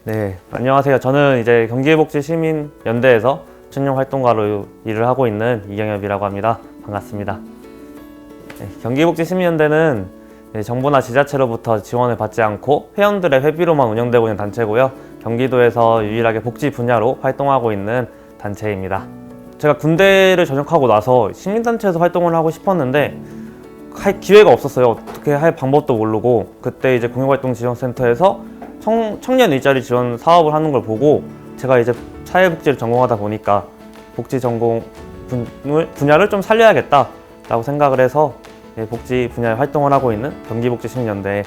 네, 안녕하세요. 저는 이제 경기복지시민연대에서 청년활동가로 일을 하고 있는 이경엽이라고 합니다. 반갑습니다. 네, 경기복지시민연대는 정부나 지자체로부터 지원을 받지 않고 회원들의 회비로만 운영되고 있는 단체고요. 경기도에서 유일하게 복지 분야로 활동하고 있는 단체입니다. 제가 군대를 전역하고 나서 시민단체에서 활동을 하고 싶었는데 할 기회가 없었어요. 어떻게 할 방법도 모르고, 그때 이제 공익활동지원센터에서 청년 일자리 지원 사업을 하는 걸 보고 제가 이제 사회복지를 전공하다 보니까 복지 전공 분야를 좀 살려야겠다 라고 생각을 해서 복지 분야에 활동을 하고 있는 경기복지시민연대에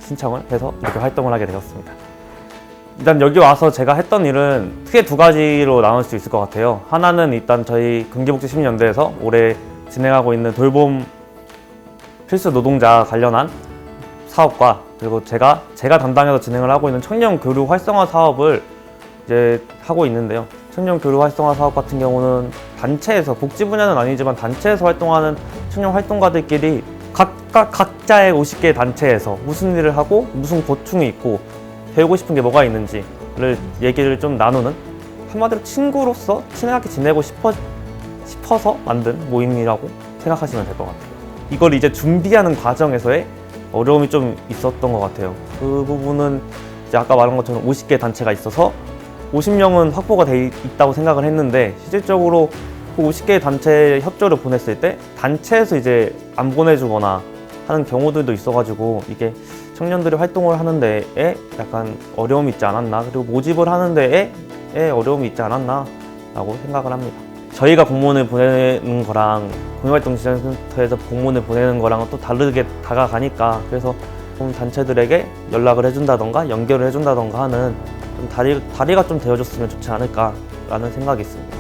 신청을 해서 이렇게 활동을 하게 되었습니다. 일단 여기 와서 제가 했던 일은 크게 두 가지로 나눌 수 있을 것 같아요. 하나는 일단 저희 경기복지시민연대에서 올해 진행하고 있는 돌봄 필수 노동자 관련한 사업과, 그리고 제가 담당해서 진행을 하고 있는 청년 교류 활성화 사업을 이제 하고 있는데요. 청년 교류 활성화 사업 같은 경우는 단체에서, 복지 분야는 아니지만 단체에서 활동하는 청년 활동가들끼리 각자의 50개 단체에서 무슨 일을 하고 무슨 고충이 있고 배우고 싶은 게 뭐가 있는지를 얘기를 좀 나누는, 한마디로 친구로서 친하게 지내고 싶어서 만든 모임이라고 생각하시면 될 것 같아요. 이걸 이제 준비하는 과정에서의 어려움이 좀 있었던 것 같아요. 그 부분은 이제 아까 말한 것처럼 50개 단체가 있어서 50명은 확보가 돼 있다고 생각을 했는데, 실질적으로 그 50개 단체 협조를 보냈을 때 단체에서 이제 안 보내주거나 하는 경우들도 있어가지고 이게 청년들이 활동을 하는 데에 약간 어려움이 있지 않았나, 그리고 모집을 하는 데에 어려움이 있지 않았나 라고 생각을 합니다. 저희가 공문을 보내는 거랑 공익활동지원센터에서 공문을 보내는 거랑은 또 다르게 다가가니까, 그래서 좀 단체들에게 연락을 해준다던가 연결을 해준다던가 하는 좀 다리가 좀 되어줬으면 좋지 않을까라는 생각이 있습니다.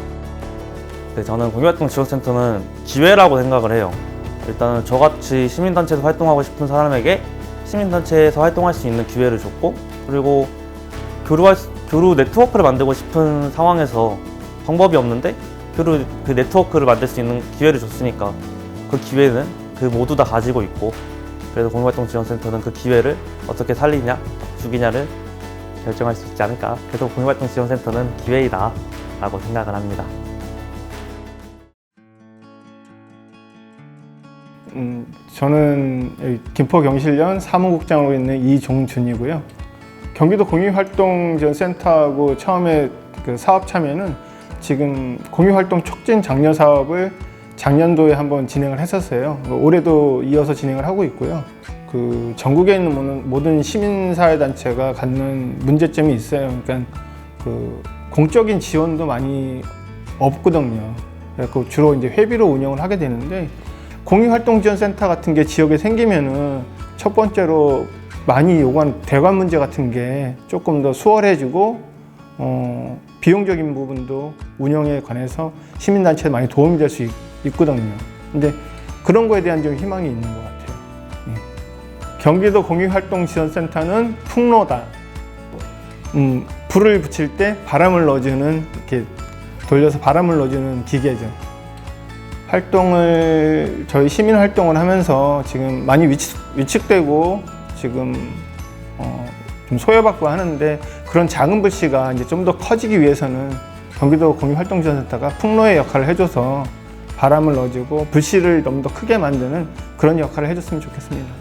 네, 저는 공익활동지원센터는 기회라고 생각을 해요. 일단은 저같이 시민단체에서 활동하고 싶은 사람에게 시민단체에서 활동할 수 있는 기회를 줬고, 그리고 교류 네트워크를 만들고 싶은 상황에서 방법이 없는데 그 네트워크를 만들 수 있는 기회를 줬으니까 그 기회는 그 모두 다 가지고 있고, 그래서 공익활동지원센터는 그 기회를 어떻게 살리냐 죽이냐를 결정할 수 있지 않을까. 그래서 공익활동지원센터는 기회이다 라고 생각을 합니다. 저는 김포경실련 사무국장으로 있는 이종준이고요. 경기도 공익활동지원센터하고 처음에 그 사업 참여는 지금 공익활동 촉진 장려 사업을 작년도에 한번 진행을 했었어요. 올해도 이어서 진행을 하고 있고요. 그 전국에 있는 모든 시민사회단체가 갖는 문제점이 있어요. 그러니까 그 공적인 지원도 많이 없거든요. 그래서 주로 이제 회비로 운영을 하게 되는데, 공익활동지원센터 같은 게 지역에 생기면은 첫 번째로 많이 요구하는 대관 문제 같은 게 조금 더 수월해지고, 비용적인 부분도 운영에 관해서 시민단체에 많이 도움이 될 수 있거든요. 근데 그런 거에 대한 좀 희망이 있는 것 같아요. 경기도 공익활동지원센터는 풍로다. 불을 붙일 때 바람을 넣어주는, 이렇게 돌려서 바람을 넣어주는 기계죠. 활동을, 저희 시민 활동을 하면서 지금 많이 위축되고 지금 좀 소외받고 하는데, 그런 작은 불씨가 이제 좀 더 커지기 위해서는 경기도 공익활동지원센터가 풍로의 역할을 해줘서 바람을 넣어주고 불씨를 너무 더 크게 만드는 그런 역할을 해줬으면 좋겠습니다.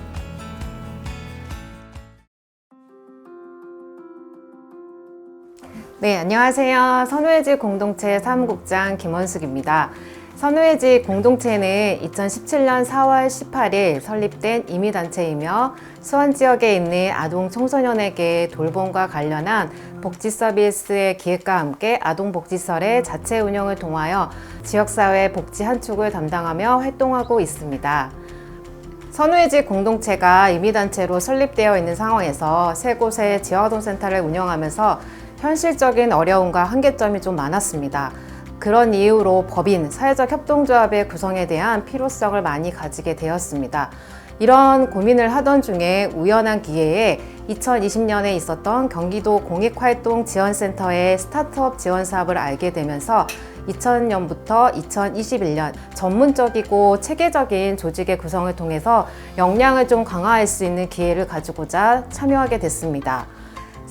네, 안녕하세요. 선우회지 공동체 사무국장 김원숙입니다. 선우회지 공동체는 2017년 4월 18일 설립된 임의단체이며 수원 지역에 있는 아동 청소년에게 돌봄과 관련한 복지 서비스의 기획과 함께 아동복지설의 자체 운영을 통하여 지역사회 복지 한 축을 담당하며 활동하고 있습니다. 선우회지 공동체가 임의단체로 설립되어 있는 상황에서 세 곳의 지역아동센터를 운영하면서 현실적인 어려움과 한계점이 좀 많았습니다. 그런 이유로 법인, 사회적 협동조합의 구성에 대한 필요성을 많이 가지게 되었습니다. 이런 고민을 하던 중에 우연한 기회에 2020년에 있었던 경기도 공익활동지원센터의 스타트업 지원 사업을 알게 되면서 2000년부터 2021년 전문적이고 체계적인 조직의 구성을 통해서 역량을 좀 강화할 수 있는 기회를 가지고자 참여하게 됐습니다.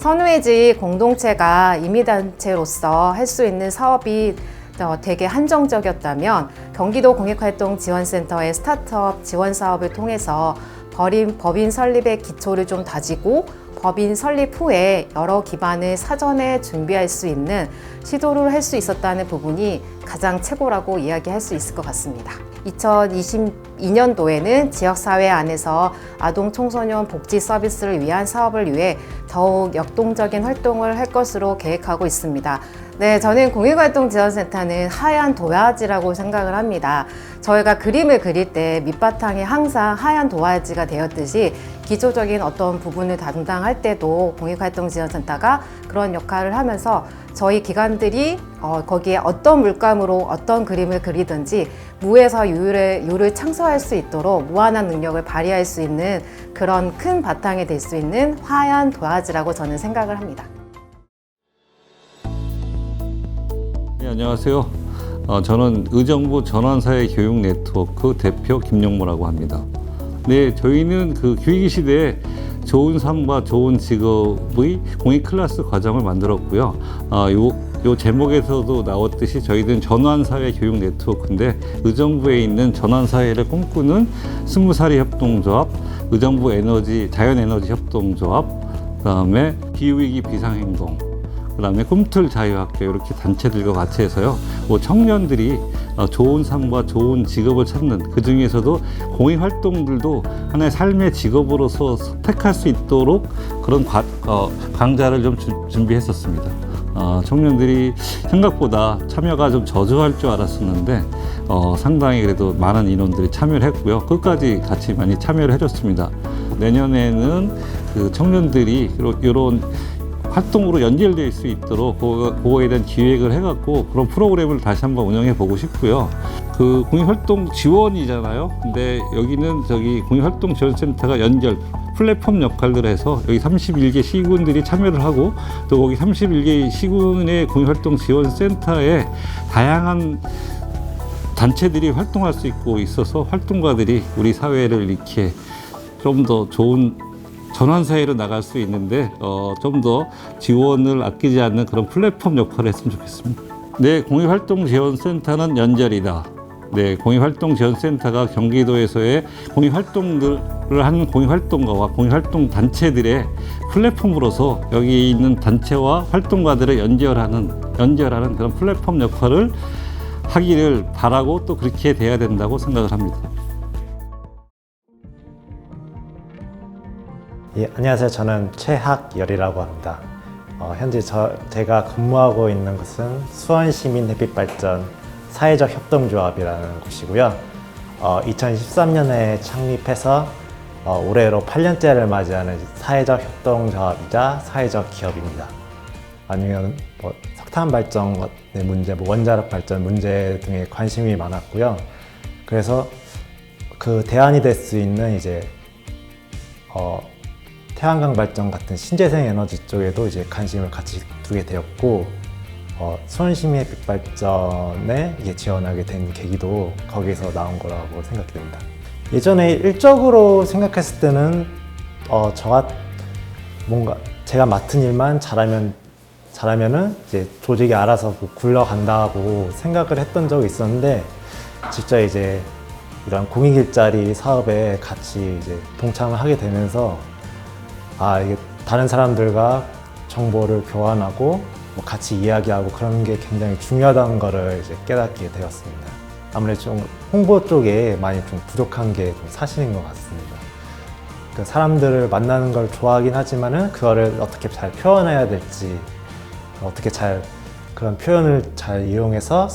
선후회지 공동체가 임의단체로서 할 수 있는 사업이 되게 한정적이었다면 경기도 공익활동지원센터의 스타트업 지원 사업을 통해서 법인 설립의 기초를 좀 다지고 법인 설립 후에 여러 기반을 사전에 준비할 수 있는 시도를 할 수 있었다는 부분이 가장 최고라고 이야기할 수 있을 것 같습니다. 2022년도에는 지역사회 안에서 아동 청소년 복지 서비스를 위한 사업을 위해 더욱 역동적인 활동을 할 것으로 계획하고 있습니다. 네, 저는 공익활동지원센터는 하얀 도화지라고 생각을 합니다. 저희가 그림을 그릴 때 밑바탕이 항상 하얀 도화지가 되었듯이 기초적인 어떤 부분을 담당할 때도 공익활동지원센터가 그런 역할을 하면서 저희 기관들이 거기에 어떤 물감으로 어떤 그림을 그리든지 무에서 유를 창조할 수 있도록 무한한 능력을 발휘할 수 있는 그런 큰 바탕이 될 수 있는 화한 도화지라고 저는 생각을 합니다. 네, 안녕하세요. 저는 의정부 전환사회 교육 네트워크 대표 김용모라고 합니다. 네, 저희는 그 교육의 시대에 좋은 삶과 좋은 직업의 공익 클래스 과정을 만들었고요. 요 제목에서도 나왔듯이 저희는 전환사회 교육 네트워크인데 의정부에 있는 전환사회를 꿈꾸는 20살이 협동조합, 의정부 자연에너지 협동조합, 그다음에 기후위기 비상행동, 그다음에 꿈틀 자유학교 이렇게 단체들과 같이 해서요. 청년들이 좋은 삶과 좋은 직업을 찾는 그 중에서도 공익 활동들도 하나의 삶의 직업으로서 선택할 수 있도록 그런 강좌를 좀 준비했었습니다. 청년들이 생각보다 참여가 좀 저조할 줄 알았었는데 상당히 그래도 많은 인원들이 참여를 했고요. 끝까지 같이 많이 참여를 해줬습니다. 내년에는 그 청년들이 이런 활동으로 연결될 수 있도록 그거에 대한 기획을 해갖고 그런 프로그램을 다시 한번 운영해 보고 싶고요. 그 공익활동 지원이잖아요. 근데 여기는 공익활동지원센터가 연결 플랫폼 역할을 해서 여기 31개 시군들이 참여를 하고 또 거기 31개 시군의 공익활동지원센터에 다양한 단체들이 활동할 수 있고 있어서 활동가들이 우리 사회를 이렇게 좀 더 좋은 전환사회로 나갈 수 있는데 좀 더 지원을 아끼지 않는 그런 플랫폼 역할을 했으면 좋겠습니다. 네, 공익활동지원센터는 연결이다. 네, 공익활동지원센터가 경기도에서의 공익활동들을 하는 공익활동가와 공익활동 단체들의 플랫폼으로서 여기 있는 단체와 활동가들을 연결하는 그런 플랫폼 역할을 하기를 바라고 또 그렇게 돼야 된다고 생각을 합니다. 예, 안녕하세요. 저는 최학열이라고 합니다. 현재 제가 근무하고 있는 곳은 수원시민 햇빛발전 사회적 협동조합이라는 곳이고요. 2013년에 창립해서 올해로 8년째를 맞이하는 사회적 협동조합이자 사회적 기업입니다. 아니면 석탄 발전의 문제, 원자력 발전 문제 등에 관심이 많았고요. 그래서 그 대안이 될 수 있는 태양광 발전 같은 신재생 에너지 쪽에도 관심을 같이 두게 되었고, 수원시민 햇빛 발전에 지원하게 된 계기도 거기서 나온 거라고 생각이 됩니다. 예전에 일적으로 생각했을 때는 제가 맡은 일만 잘하면은 이제 조직이 알아서 굴러간다고 생각을 했던 적이 있었는데, 직접 이런 공익 일자리 사업에 같이 동참을 하게 되면서 이게 다른 사람들과 정보를 교환하고 같이 이야기하고 그런 게 굉장히 중요하다는 거를 깨닫게 되었습니다. 아무래도 좀 홍보 쪽에 많이 좀 부족한 게 좀 사실인 것 같습니다. 그 사람들을 만나는 걸 좋아하긴 하지만은 그거를 어떻게 잘 표현해야 될지, 어떻게 그런 표현을 잘 이용해서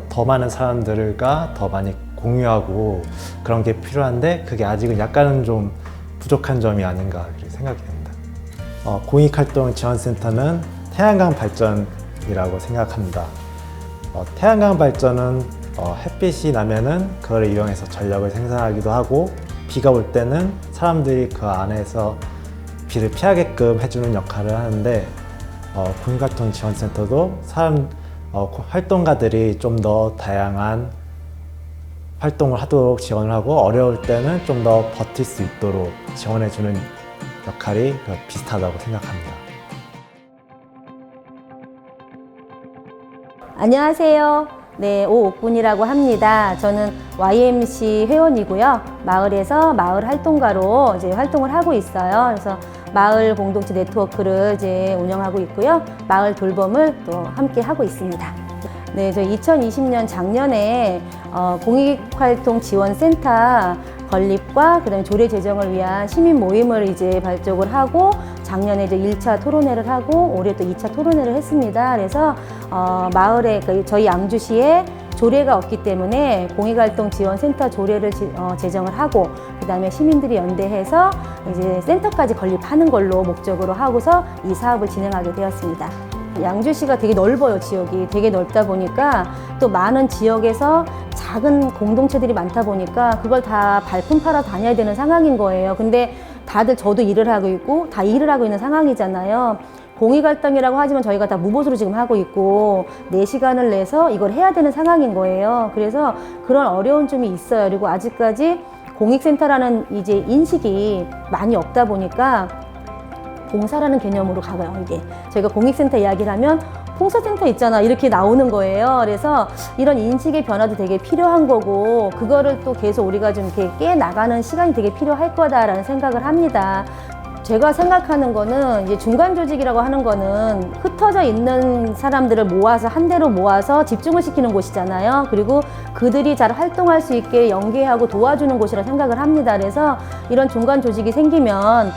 더 많은 사람들과 더 많이 공유하고 그런 게 필요한데, 그게 아직은 약간은 좀 부족한 점이 아닌가 생각이 됩니다. 공익활동지원센터는 태양광 발전이라고 생각합니다. 태양광 발전은 햇빛이 나면은 그걸 이용해서 전력을 생산하기도 하고, 비가 올 때는 사람들이 그 안에서 비를 피하게끔 해주는 역할을 하는데, 공익활동지원센터도 활동가들이 좀 더 다양한 활동을 하도록 지원을 하고, 어려울 때는 좀 더 버틸 수 있도록 지원해주는 역할이 비슷하다고 생각합니다. 안녕하세요. 네, 오옥군이라고 합니다. 저는 YMC 회원이고요. 마을에서 마을 활동가로 이제 활동을 하고 있어요. 그래서 마을 공동체 네트워크를 이제 운영하고 있고요. 마을 돌봄을 또 함께 하고 있습니다. 네, 저희 2020년 작년에 공익활동지원센터 건립과 그다음에 조례 제정을 위한 시민 모임을 이제 발족을 하고 작년에 이제 1차 토론회를 하고 올해 또 2차 토론회를 했습니다. 그래서 마을에 저희 양주시에 조례가 없기 때문에 공익활동지원센터 조례를 제정을 하고 그다음에 시민들이 연대해서 이제 센터까지 건립하는 걸로 목적으로 하고서 이 사업을 진행하게 되었습니다. 양주시가 되게 넓어요. 지역이 되게 넓다 보니까 또 많은 지역에서 작은 공동체들이 많다 보니까 그걸 다 발품 팔아 다녀야 되는 상황인 거예요. 근데 다들 저도 일을 하고 있고 다 일을 하고 있는 상황이잖아요. 공익활동이라고 하지만 저희가 다 무보수로 지금 하고 있고 4시간을 내서 이걸 해야 되는 상황인 거예요. 그래서 그런 어려운 점이 있어요. 그리고 아직까지 공익센터라는 이제 인식이 많이 없다 보니까 봉사라는 개념으로 가요. 이게 저희가 공익센터 이야기를 하면 봉사센터 있잖아 이렇게 나오는 거예요. 그래서 이런 인식의 변화도 되게 필요한 거고 그거를 또 계속 우리가 좀 이렇게 깨 나가는 시간이 되게 필요할 거다라는 생각을 합니다. 제가 생각하는 거는 이제 중간 조직이라고 하는 거는 흩어져 있는 사람들을 모아서 한 대로 모아서 집중을 시키는 곳이잖아요. 그리고 그들이 잘 활동할 수 있게 연계하고 도와주는 곳이라 생각을 합니다. 그래서 이런 중간 조직이 생기면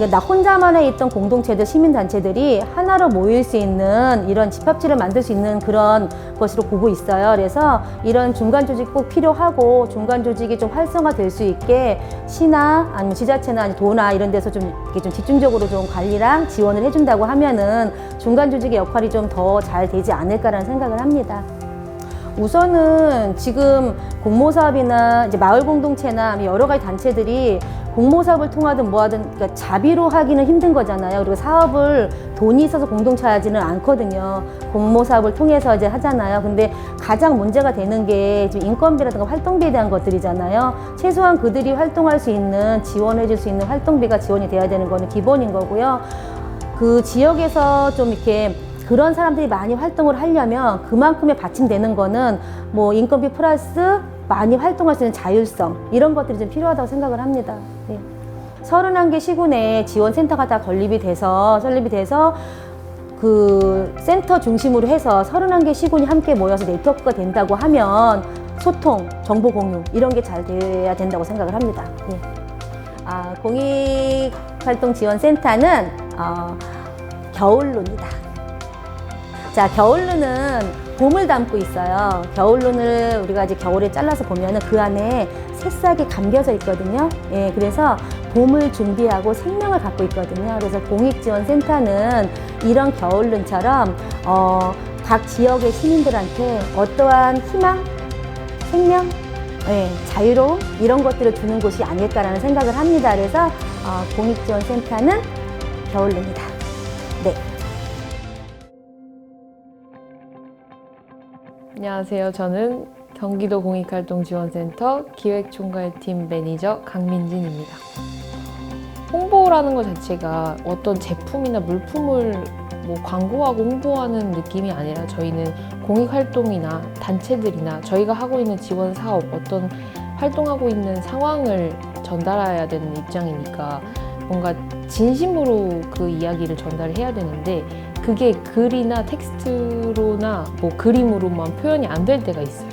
나 혼자만에 있던 공동체들, 시민단체들이 하나로 모일 수 있는 이런 집합지를 만들 수 있는 그런 것으로 보고 있어요. 그래서 이런 중간 조직 꼭 필요하고 중간 조직이 좀 활성화될 수 있게 시나 아니면 지자체나 아니면 도나 이런 데서 좀 이렇게 좀 집중적으로 좀 관리랑 지원을 해준다고 하면은 중간 조직의 역할이 좀 더 잘 되지 않을까라는 생각을 합니다. 우선은 지금 공모사업이나 이제 마을 공동체나 여러 가지 단체들이 공모사업을 통하든 뭐하든 그러니까 자비로 하기는 힘든 거잖아요. 그리고 사업을 돈이 있어서 공동체 하지는 않거든요. 공모사업을 통해서 이제 하잖아요. 근데 가장 문제가 되는 게 지금 인건비라든가 활동비에 대한 것들이잖아요. 최소한 그들이 활동할 수 있는 지원해 줄 수 있는 활동비가 지원이 돼야 되는 거는 기본인 거고요. 그 지역에서 좀 이렇게 그런 사람들이 많이 활동을 하려면 그만큼의 받침되는 거는 뭐 인건비 플러스 많이 활동할 수 있는 자율성 이런 것들이 좀 필요하다고 생각을 합니다. 네. 31개 시군에 지원센터가 다 설립이 돼서 그 센터 중심으로 해서 31개 시군이 함께 모여서 네트워크가 된다고 하면 소통, 정보 공유 이런 게 잘 돼야 된다고 생각을 합니다. 네. 공익활동지원센터는 겨울로입니다. 자, 겨울루는 봄을 담고 있어요. 겨울룬을 우리가 이제 겨울에 잘라서 보면은 그 안에 새싹이 감겨져 있거든요. 예, 그래서 봄을 준비하고 생명을 갖고 있거든요. 그래서 공익지원센터는 이런 겨울룬처럼 각 지역의 시민들한테 어떠한 희망, 생명, 예, 자유로움 이런 것들을 주는 곳이 아닐까라는 생각을 합니다. 그래서 공익지원센터는 겨울루입니다. 네. 안녕하세요. 저는 경기도 공익활동지원센터 기획총괄팀 매니저 강민진입니다. 홍보라는 것 자체가 어떤 제품이나 물품을 뭐 광고하고 홍보하는 느낌이 아니라 저희는 공익활동이나 단체들이나 저희가 하고 있는 지원 사업, 어떤 활동하고 있는 상황을 전달해야 되는 입장이니까 뭔가 진심으로 그 이야기를 전달해야 되는데 그게 글이나 텍스트로나 뭐 그림으로만 표현이 안 될 때가 있어요.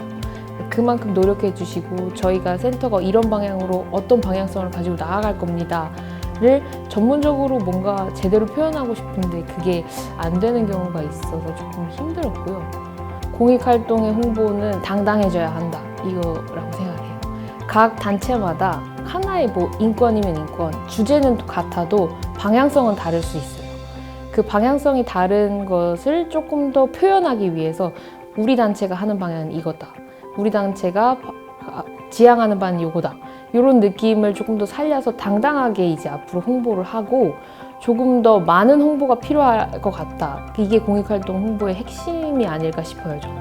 그만큼 노력해 주시고 저희가 센터가 이런 방향으로 어떤 방향성을 가지고 나아갈 겁니다를 전문적으로 뭔가 제대로 표현하고 싶은데 그게 안 되는 경우가 있어서 조금 힘들었고요. 공익활동의 홍보는 당당해져야 한다 이거라고 생각해요. 각 단체마다 하나의 뭐 인권이면 인권, 주제는 같아도 방향성은 다를 수 있어요. 그 방향성이 다른 것을 조금 더 표현하기 위해서 우리 단체가 하는 방향은 이거다. 우리 단체가 지향하는 바는 이거다. 이런 느낌을 조금 더 살려서 당당하게 이제 앞으로 홍보를 하고 조금 더 많은 홍보가 필요할 것 같다. 이게 공익활동 홍보의 핵심이 아닐까 싶어요, 저는.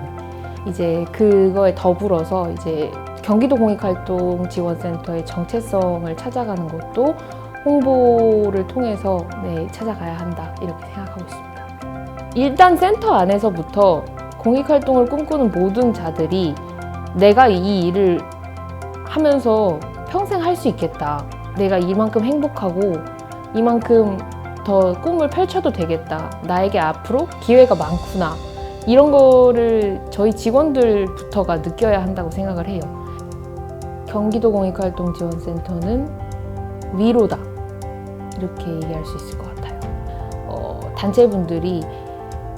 이제 그거에 더불어서 이제 경기도 공익활동지원센터의 정체성을 찾아가는 것도 홍보를 통해서 찾아가야 한다 이렇게 생각하고 있습니다. 일단 센터 안에서부터 공익활동을 꿈꾸는 모든 자들이 내가 이 일을 하면서 평생 할 수 있겠다. 내가 이만큼 행복하고 이만큼 더 꿈을 펼쳐도 되겠다. 나에게 앞으로 기회가 많구나. 이런 거를 저희 직원들부터가 느껴야 한다고 생각을 해요. 경기도 공익활동지원센터는 위로다. 이렇게 얘기할 수 있을 것 같아요. 단체분들이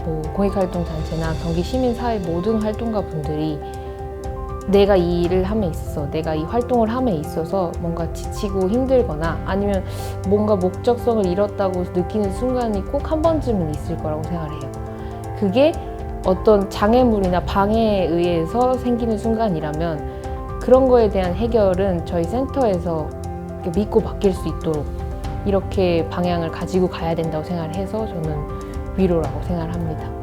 뭐 공익활동 단체나 경기 시민사회 모든 활동가 분들이 내가 이 일을 함에 있어서, 내가 이 활동을 함에 있어서 뭔가 지치고 힘들거나 아니면 뭔가 목적성을 잃었다고 느끼는 순간이 꼭 한 번쯤은 있을 거라고 생각을 해요. 그게 어떤 장애물이나 방해에 의해서 생기는 순간이라면 그런 거에 대한 해결은 저희 센터에서 믿고 맡길 수 있도록 이렇게 방향을 가지고 가야 된다고 생각을 해서 저는 위로라고 생각을 합니다.